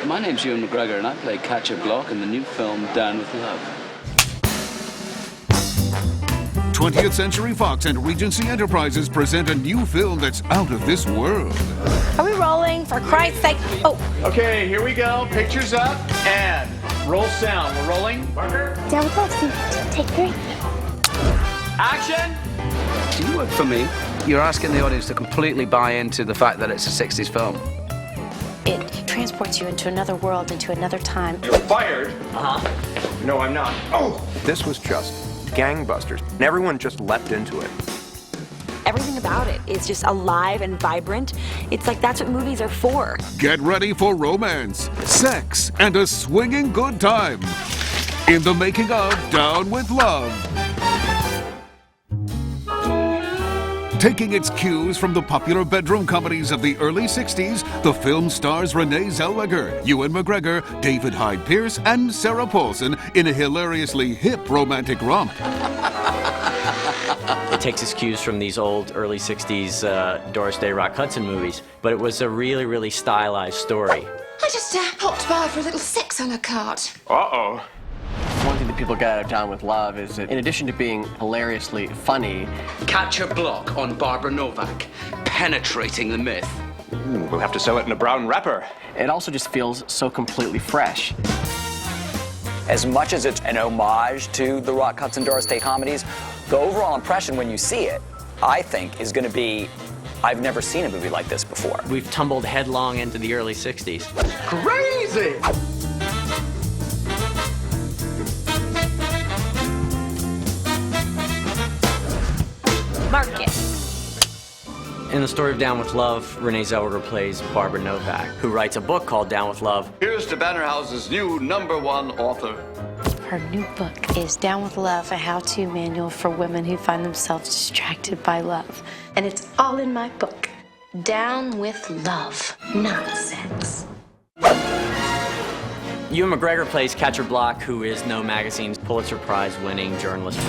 My name's Ewan McGregor, and I play Catcher Block in the new film Down with Love. 20th Century Fox and Regency Enterprises present a new film that's out of this world. Are we rolling? For Christ's sake. Oh. Okay, here we go. Pictures up and roll sound. We're rolling. Marker. Down with love. Take 3. Action. Do you work for me? You're asking the audience to completely buy into the fact that it's a 60s film. It transports you into another world, into another time. You're fired. No, I'm not. Oh. This was just gangbusters. And everyone just leapt into it. Everything about it is just alive and vibrant. It's like that's what movies are for. Get ready for romance, sex, and a swinging good time in the making of Down with Love. Taking its cues from the popular bedroom comedies of the early 60s, the film stars Renee Zellweger, Ewan McGregor, David Hyde Pierce, and Sarah Paulson in a hilariously hip romantic romp. It takes its cues from these old early 60s Doris Day Rock Hudson movies, but it was a really, really stylized story. I just popped by for a little sex a la carte. Uh-oh. One thing that people get out of Down with Love is that in addition to being hilariously funny, Catcher Block on Barbara Novak, penetrating the myth. We'll have to sell it in a brown wrapper. it also just feels so completely fresh. As much as it's an homage to the Rock Hudson Doris Day comedies, the overall impression when you see it, I think, is going to be, I've never seen a movie like this before. We've tumbled headlong into the early 60s. Crazy! Mark it. In the story of Down with Love, Renee Zellweger plays Barbara Novak, who writes a book called Down with Love. Here's to Bannerhouse's new #1 author. Her new book is Down with Love, a how-to manual for women who find themselves distracted by love. And it's all in my book. Down with Love, not sex. Ewan McGregor plays Catcher Block, who is No Magazine's Pulitzer Prize-winning journalist.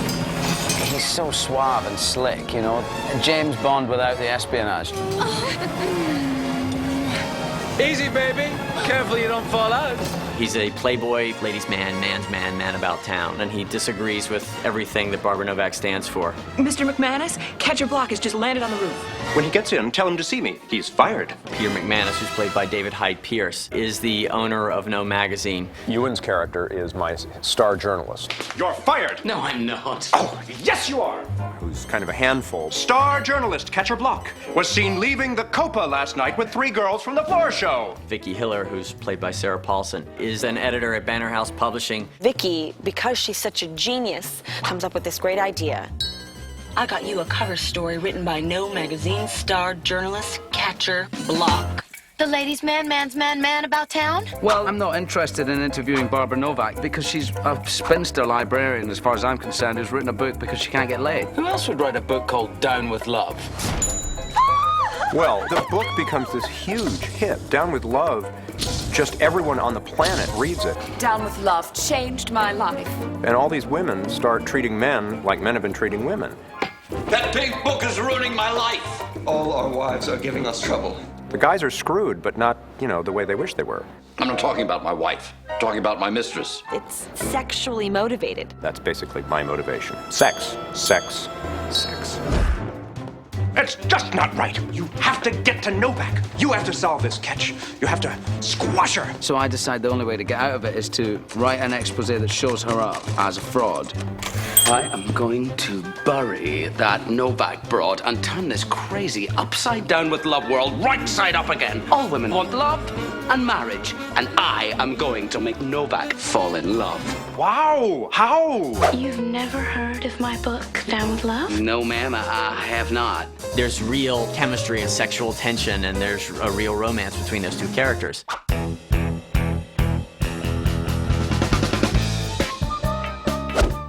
He's so suave and slick, you know. James Bond without the espionage. Easy, baby. Careful you don't fall out. He's a playboy, ladies' man, man's man, man about town, and he disagrees with everything that Barbara Novak stands for. Mr. McManus, Catcher Block has just landed on the roof. When he gets in, tell him to see me. He's fired. Peter McManus, who's played by David Hyde Pierce, is the owner of No Magazine. Ewan's character is my star journalist, You're fired. No, I'm not. Oh, yes, you are. who's kind of a handful. Star journalist Catcher Block was seen leaving the Copa last night with 3 girls from the floor show. Vicky Hiller, who's played by Sarah Paulson, is an editor at Bannerhouse Publishing. Vicky, because she's such a genius, comes up with this great idea. I got you a cover story written by No Magazine star journalist Catcher Block. The ladies' man, man's man, man about town? Well, I'm not interested in interviewing Barbara Novak because she's a spinster librarian, as far as I'm concerned, who's written a book because she can't get laid. Who else would write a book called Down with Love? Well, the book becomes this huge hit. Down with Love, just everyone on the planet reads it. Down with Love changed my life. And all these women start treating men like men have been treating women. That big book is ruining my life. All our wives are giving us trouble. The guys are screwed, but not, you know, the way they wish they were. I'm not talking about my wife. I'm talking about my mistress. It's sexually motivated. That's basically my motivation. Sex, sex, sex. It's just not right. You have to get to Novak. You have to solve this catch. You have to squash her. So I decide the only way to get out of it is to write an expose that shows her up as a fraud. I am going to bury that Novak broad and turn this crazy upside down with love world right side up again. All women want love and marriage, and I am going to make Novak fall in love. Wow, how? You've never heard of my book, Down with Love? No, ma'am, I have not. There's real chemistry and sexual tension, and there's a real romance between those two characters.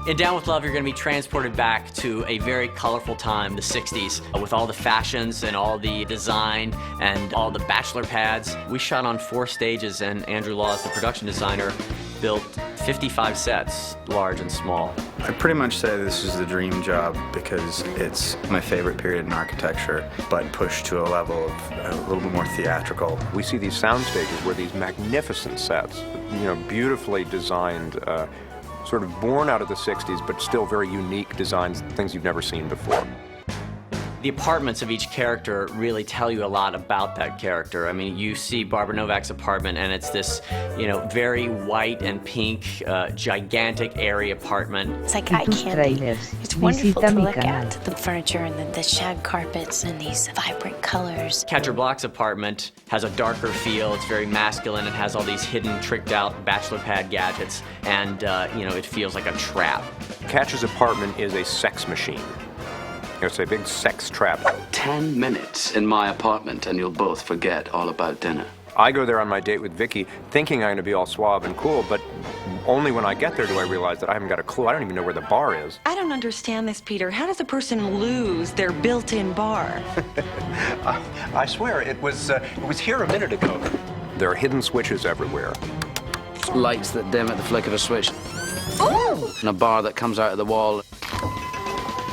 In Down with Love, you're going to be transported back to a very colorful time, the 60s, with all the fashions and all the design and all the bachelor pads. We shot on 4 stages, and Andrew Laws, the production designer, built 55 sets, large and small. I'd pretty much say this is the dream job because it's my favorite period in architecture, but pushed to a level of a little bit more theatrical. We see these sound stages where these magnificent sets, you know, beautifully designed, sort of born out of the 60s, but still very unique designs, things you've never seen before. The apartments of each character really tell you a lot about that character. I mean, you see Barbara Novak's apartment, and it's this, you know, very white and pink, gigantic, airy apartment. It's like eye candy. It's wonderful to look at. The furniture and the shag carpets and these vibrant colors. Catcher Block's apartment has a darker feel. It's very masculine. It has all these hidden, tricked-out bachelor pad gadgets, and, you know, it feels like a trap. Catcher's apartment is a sex machine. It's a big sex trap. 10 minutes in my apartment and you'll both forget all about dinner. I go there on my date with Vicky thinking I'm going to be all suave and cool, but only when I get there do I realize that I haven't got a clue. I don't even know where the bar is. I don't understand this, Peter. How does a person lose their built-in bar? I swear, it was here a minute ago. There are hidden switches everywhere. Lights that dim at the flick of a switch. Ooh! And a bar that comes out of the wall.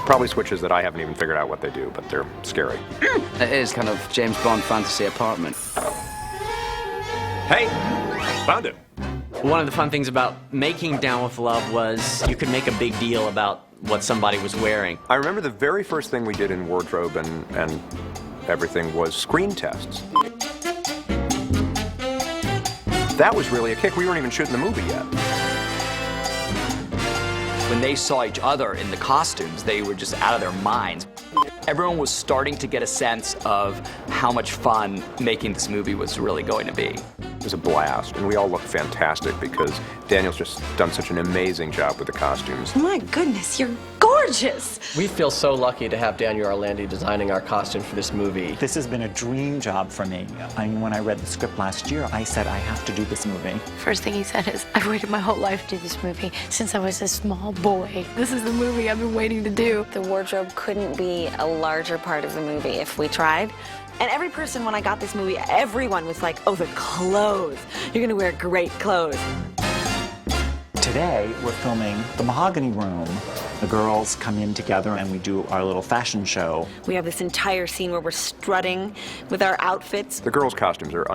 Probably switches that I haven't even figured out what they do, but they're scary. It is kind of James Bond fantasy apartment. Hey, found it. One of the fun things about making Down with Love was you could make a big deal about what somebody was wearing. I remember the very first thing we did in wardrobe and everything was screen tests. That was really a kick. We weren't even shooting the movie yet. When they saw each other in the costumes, they were just out of their minds. Everyone was starting to get a sense of how much fun making this movie was really going to be. It was a blast, and we all looked fantastic because Daniel's just done such an amazing job with the costumes. My goodness, you're gorgeous! We feel so lucky to have Daniel Orlandi designing our costume for this movie. This has been a dream job for me. I mean, when I read the script last year, I said, I have to do this movie. First thing he said is, I've waited my whole life to do this movie since I was a small boy. This is the movie I've been waiting to do. The wardrobe couldn't be a larger part of the movie if we tried. And every person, when I got this movie, everyone was like, oh, the clothes. You're gonna wear great clothes. Today, we're filming the Mahogany Room. The girls come in together and we do our little fashion show. We have this entire scene where we're strutting with our outfits. The girls' costumes are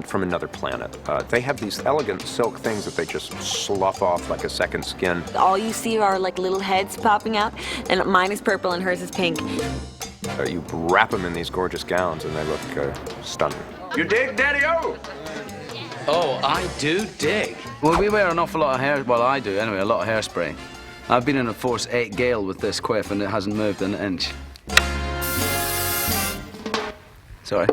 from another planet. They have these elegant silk things that they just slough off like a second skin. All you see are like little heads popping out, and mine is purple and hers is pink. You wrap them in these gorgeous gowns and they look stunning. You dig, Daddy-O? Oh, I do dig. Well, we wear an awful lot of hair. Well, I do, anyway, a lot of hairspray. I've been in a Force 8 gale with this quiff and it hasn't moved an inch. Sorry.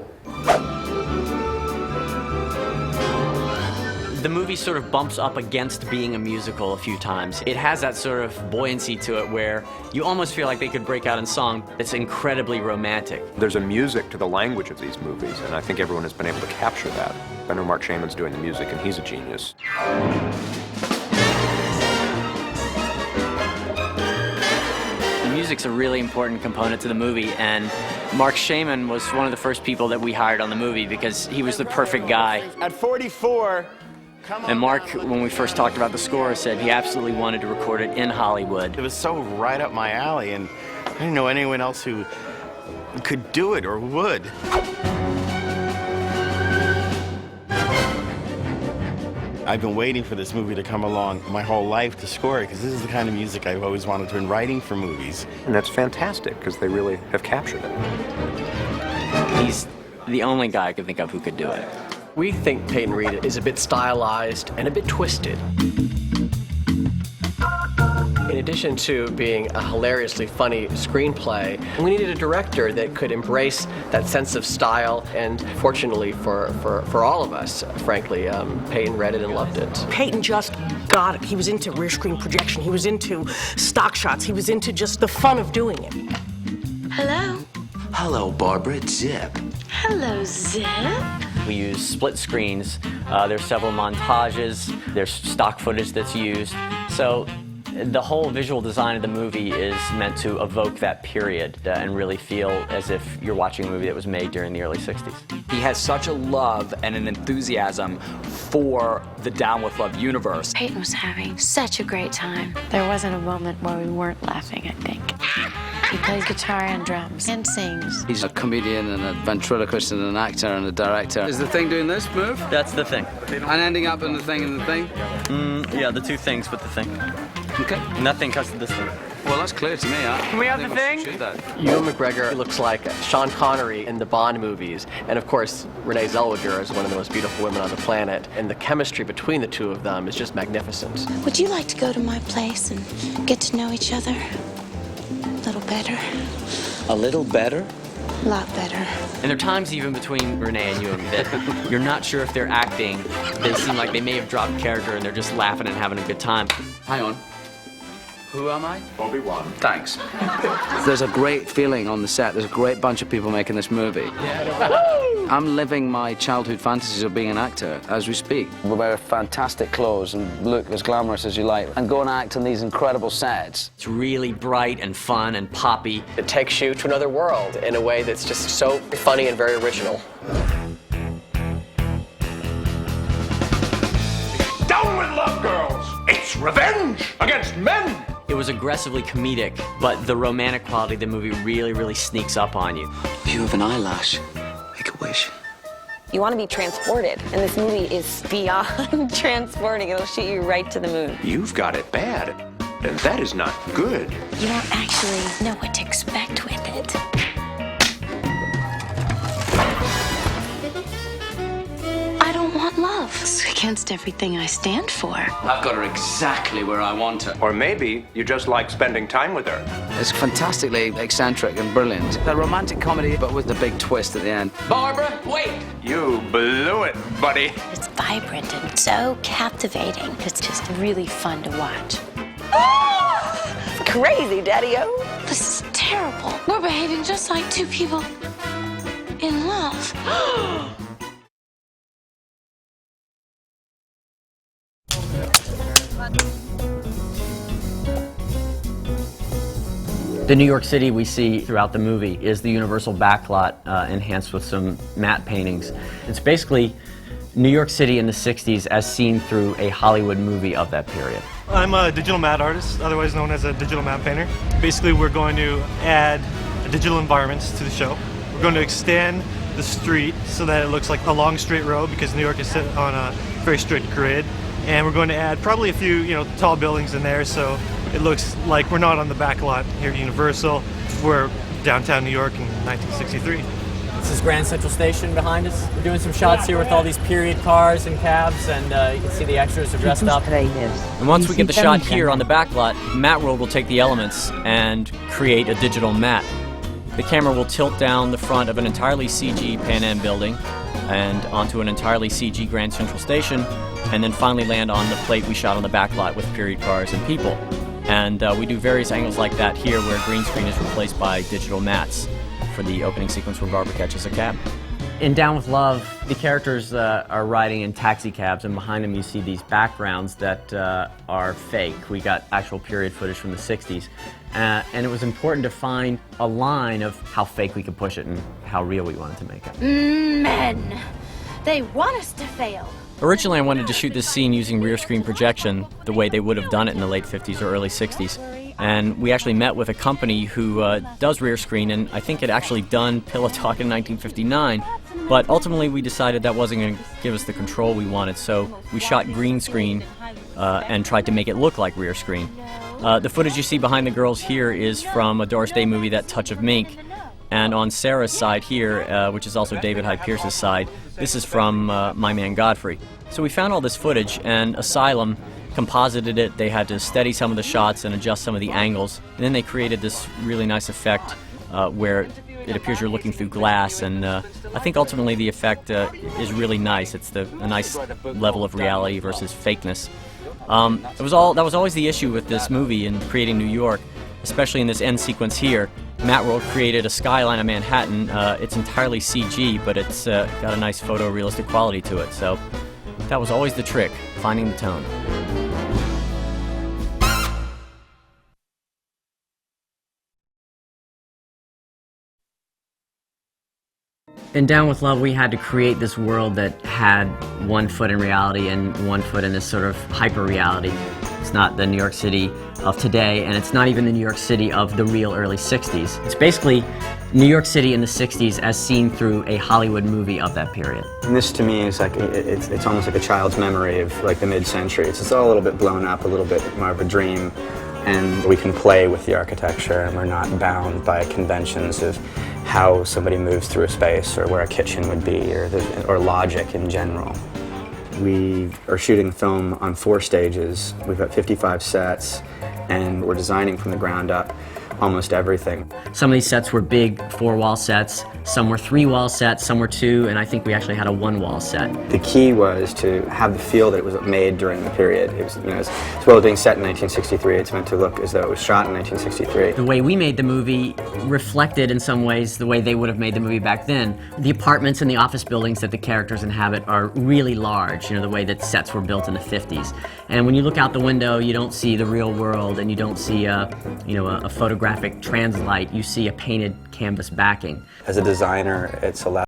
The movie sort of bumps up against being a musical a few times. It has that sort of buoyancy to it where you almost feel like they could break out in song. It's incredibly romantic. There's a music to the language of these movies, and I think everyone has been able to capture that. I know Mark Shaman's doing the music, and he's a genius. The music's a really important component to the movie, and Mark Shaman was one of the first people that we hired on the movie because he was the perfect guy. At 44, and Mark, when we first talked about the score, said he absolutely wanted to record it in Hollywood. It was so right up my alley, and I didn't know anyone else who could do it or would. I've been waiting for this movie to come along my whole life to score it, because this is the kind of music I've always wanted to in writing for movies. And that's fantastic, because they really have captured it. He's the only guy I could think of who could do it. We think Peyton Reed is a bit stylized and a bit twisted. In addition to being a hilariously funny screenplay, we needed a director that could embrace that sense of style, and fortunately for all of us, frankly, Peyton read it and loved it. Peyton just got it. He was into rear screen projection. He was into stock shots. He was into just the fun of doing it. Hello? Hello, Barbara. It's Zip. Hello, Zip. We use split screens. There's several montages. There's stock footage that's used. So The whole visual design of the movie is meant to evoke that period and really feel as if you're watching a movie that was made during the early 60s. He has such a love and an enthusiasm for the Down with Love universe. Peyton was having such a great time. There wasn't a moment where we weren't laughing, I think. He plays guitar and drums and sings. He's a comedian and a ventriloquist and an actor and a director. Is the thing doing this move? That's the thing. And ending up in the thing and the thing? Yeah, the two things with the thing. Okay. Nothing cuts to this thing. Well, that's clear to me. Can we have the thing? Ewan McGregor looks like Sean Connery in the Bond movies. And of course, Renee Zellweger is one of the most beautiful women on the planet. And the chemistry between the two of them is just magnificent. Would you like to go to my place and get to know each other a little better? A little better? A lot better. And there are times even between Renee and Ewan that you're not sure if they're acting. They seem like they may have dropped character and they're just laughing and having a good time. Hang on. Who am I? Obi-Wan. Thanks. There's a great feeling on the set. There's a great bunch of people making this movie. I'm living my childhood fantasies of being an actor as we speak. We wear fantastic clothes and look as glamorous as you like and go and act on these incredible sets. It's really bright and fun and poppy. It takes you to another world in a way that's just so funny and very original. Down with love, girls! It's revenge against men! It was aggressively comedic, but the romantic quality of the movie really, really sneaks up on you. You have an eyelash. Make a wish. You want to be transported, and this movie is beyond transporting. It'll shoot you right to the moon. You've got it bad, and that is not good. You don't actually know what to expect with it. I don't want love. It's against everything I stand for. I've got her exactly where I want her. Or maybe you just like spending time with her. It's fantastically eccentric and brilliant. A romantic comedy, but with the big twist at the end. Barbara, wait! You blew it, buddy. It's vibrant and so captivating. It's just really fun to watch. Crazy, Daddy-O. This is terrible. We're behaving just like two people in love. The New York City we see throughout the movie is the Universal backlot enhanced with some matte paintings. It's basically New York City in the 60s as seen through a Hollywood movie of that period. I'm a digital matte artist, otherwise known as a digital matte painter. Basically, we're going to add digital environments to the show. We're going to extend the street so that it looks like a long straight road because New York is set on a very strict grid. And we're going to add probably a few, tall buildings in there so it looks like we're not on the back lot here at Universal. We're downtown New York in 1963. This is Grand Central Station behind us. We're doing some shots here with all these period cars and cabs, and you can see the extras are dressed up. And once we get the shot here on the back lot, Matte World will take the elements and create a digital matte. The camera will tilt down the front of an entirely CG Pan Am building and onto an entirely CG Grand Central Station, and then finally land on the plate we shot on the back lot with period cars and people. And we do various angles like that here where green screen is replaced by digital mats for the opening sequence where Barbara catches a cab. In Down with Love, the characters are riding in taxi cabs, and behind them you see these backgrounds that are fake. We got actual period footage from the 60s. And it was important to find a line of how fake we could push it and how real we wanted to make it. Men. They want us to fail. Originally, I wanted to shoot this scene using rear screen projection the way they would have done it in the late 50s or early 60s. And we actually met with a company who does rear screen, and I think had actually done Pillow Talk in 1959. But ultimately, we decided that wasn't going to give us the control we wanted, so we shot green screen and tried to make it look like rear screen. The footage you see behind the girls here is from a Doris Day movie, That Touch of Mink. And on Sarah's side here, which is also David Hyde Pierce's side, this is from My Man Godfrey. So we found all this footage, and Asylum composited it. They had to steady some of the shots and adjust some of the angles. And then they created this really nice effect where it appears you're looking through glass. And I think ultimately the effect is really nice. It's a nice level of reality versus fakeness. That was always the issue with this movie in creating New York, especially in this end sequence here. Matte World created a skyline of Manhattan. It's entirely CG, but it's got a nice photorealistic quality to it. So that was always the trick, finding the tone. In Down with Love, we had to create this world that had one foot in reality and one foot in this sort of hyper-reality. It's not the New York City of today, and it's not even the New York City of the real early 60s. It's basically New York City in the 60s as seen through a Hollywood movie of that period. And this to me is like, it's almost like a child's memory of like the mid-century. It's all a little bit blown up, a little bit more of a dream, and we can play with the architecture and we're not bound by conventions of how somebody moves through a space or where a kitchen would be or logic in general. We are shooting film on 4 stages. We've got 55 sets and we're designing from the ground up almost everything. Some of these sets were big 4-wall sets, some were 3-wall sets, some were 2, and I think we actually had a 1-wall set. The key was to have the feel that it was made during the period. It was, as well as being set in 1963, it's meant to look as though it was shot in 1963. The way we made the movie reflected in some ways the way they would have made the movie back then. The apartments and the office buildings that the characters inhabit are really large, the way that sets were built in the 50s. And when you look out the window, you don't see the real world and you don't see a photographic translite, you see a painted canvas backing. As a designer, it's allowed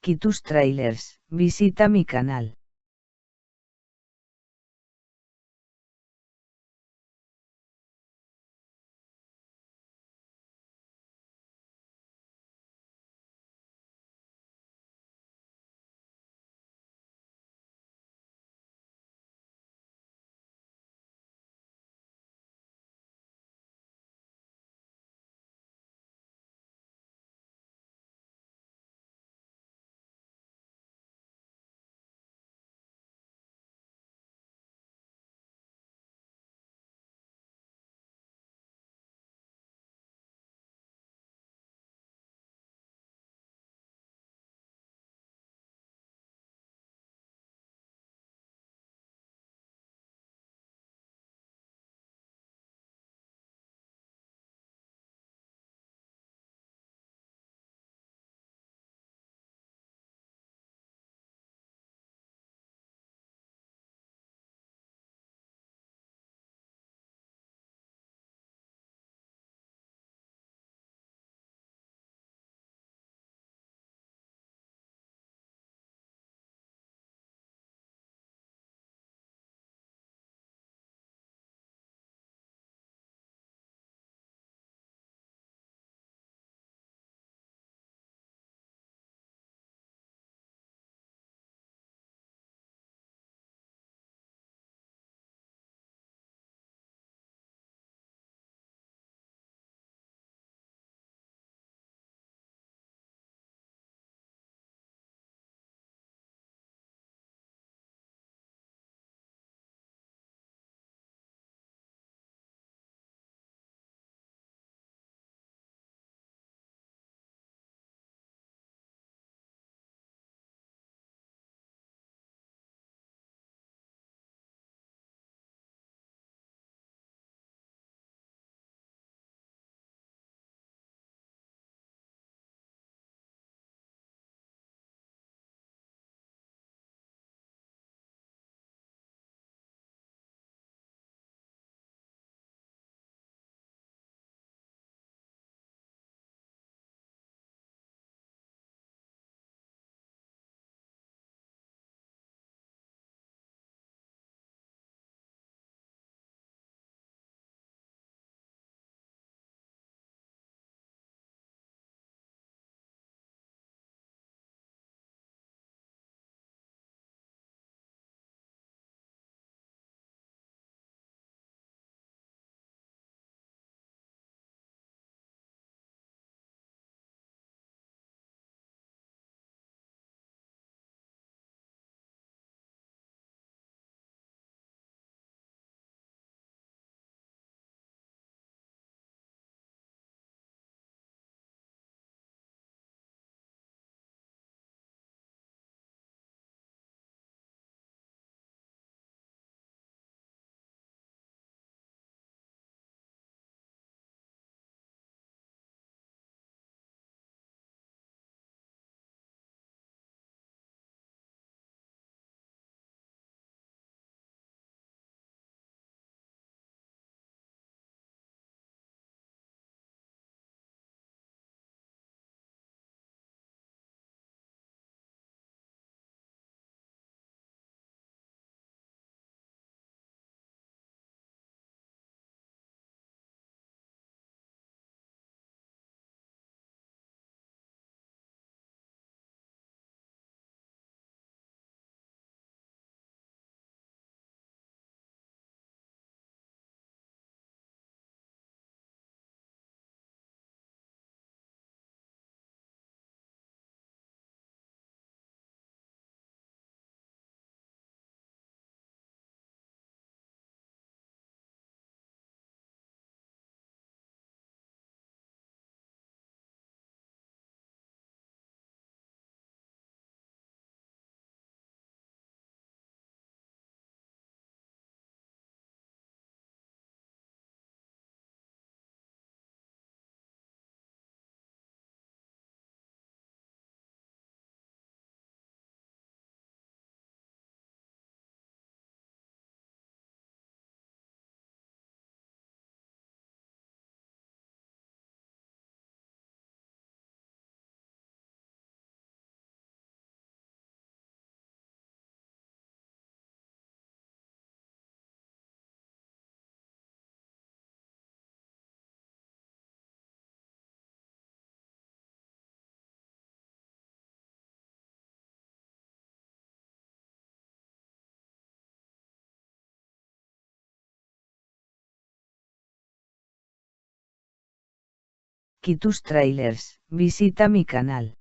y tus trailers, visita mi canal. like y tus trailers, visita mi canal.